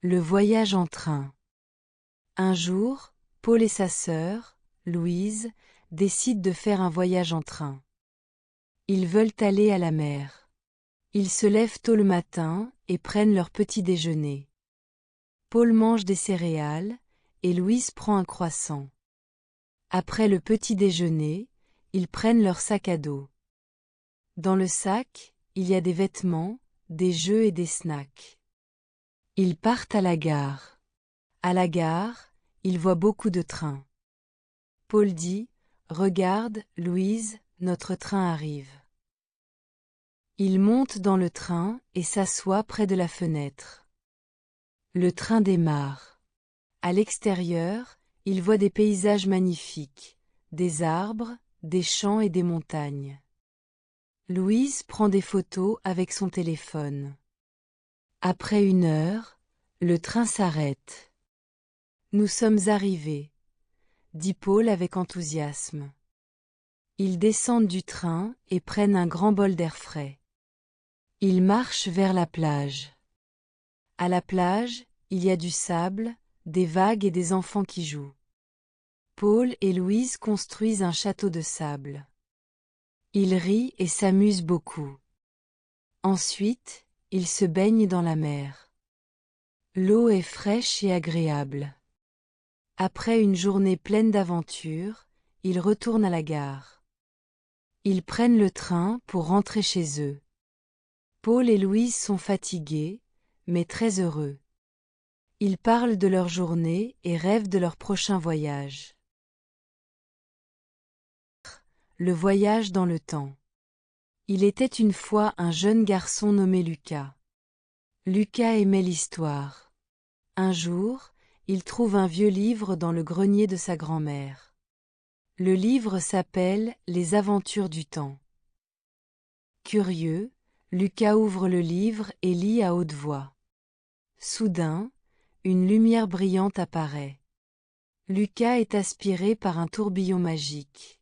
Le voyage en train. Un jour, Paul et sa sœur, Louise, décident de faire un voyage en train. Ils veulent aller à la mer. Ils se lèvent tôt le matin et prennent leur petit déjeuner. Paul mange des céréales et Louise prend un croissant. Après le petit déjeuner, ils prennent leur sac à dos. Dans le sac, il y a des vêtements, des jeux et des snacks. Ils partent à la gare. À la gare, ils voient beaucoup de trains. Paul dit « Regarde, Louise, notre train arrive ». Il monte dans le train et s'assoit près de la fenêtre. Le train démarre. À l'extérieur, il voit des paysages magnifiques, des arbres, des champs et des montagnes. Louise prend des photos avec son téléphone. Après 1 heure, le train s'arrête. « Nous sommes arrivés », dit Paul avec enthousiasme. Ils descendent du train et prennent un grand bol d'air frais. Ils marchent vers la plage. À la plage, il y a du sable, des vagues et des enfants qui jouent. Paul et Louise construisent un château de sable. Ils rient et s'amusent beaucoup. Ensuite, ils se baignent dans la mer. L'eau est fraîche et agréable. Après une journée pleine d'aventures, ils retournent à la gare. Ils prennent le train pour rentrer chez eux. Paul et Louise sont fatigués, mais très heureux. Ils parlent de leur journée et rêvent de leur prochain voyage. Le voyage dans le temps. Il était une fois un jeune garçon nommé Lucas. Lucas aimait l'histoire. Un jour, il trouve un vieux livre dans le grenier de sa grand-mère. Le livre s'appelle « Les aventures du temps ». Curieux, Lucas ouvre le livre et lit à haute voix. Soudain, une lumière brillante apparaît. Lucas est aspiré par un tourbillon magique.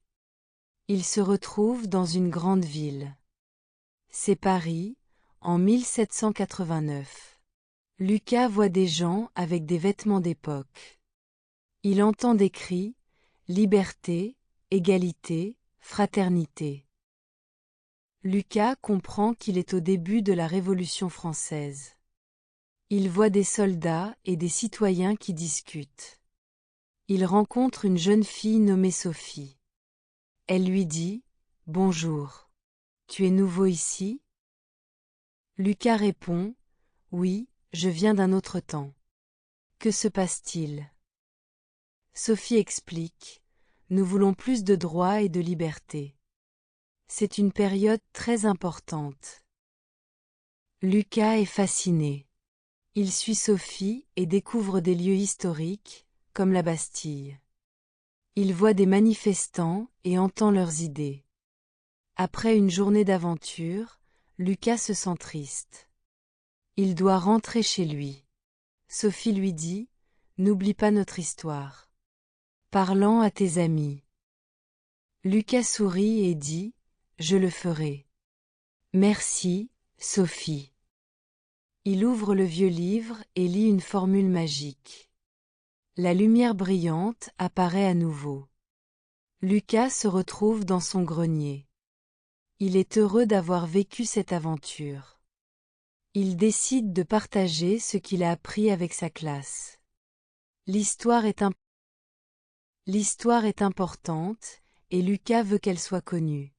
Il se retrouve dans une grande ville. C'est Paris, en 1789. Lucas voit des gens avec des vêtements d'époque. Il entend des cris « Liberté, égalité, fraternité ». Lucas comprend qu'il est au début de la Révolution française. Il voit des soldats et des citoyens qui discutent. Il rencontre une jeune fille nommée Sophie. Elle lui dit « Bonjour. Tu es nouveau ici ?» Lucas répond « Oui, je viens d'un autre temps. Que se passe-t-il » Sophie explique « Nous voulons plus de droits et de liberté. C'est une période très importante. » Lucas est fasciné. Il suit Sophie et découvre des lieux historiques, comme la Bastille. Il voit des manifestants et entend leurs idées. Après une journée d'aventure, Lucas se sent triste. Il doit rentrer chez lui. Sophie lui dit « N'oublie pas notre histoire. Parlant à tes amis. » Lucas sourit et dit « Je le ferai. » Merci, Sophie. Il ouvre le vieux livre et lit une formule magique. La lumière brillante apparaît à nouveau. Lucas se retrouve dans son grenier. Il est heureux d'avoir vécu cette aventure. Il décide de partager ce qu'il a appris avec sa classe. L'histoire est importante, et Lucas veut qu'elle soit connue.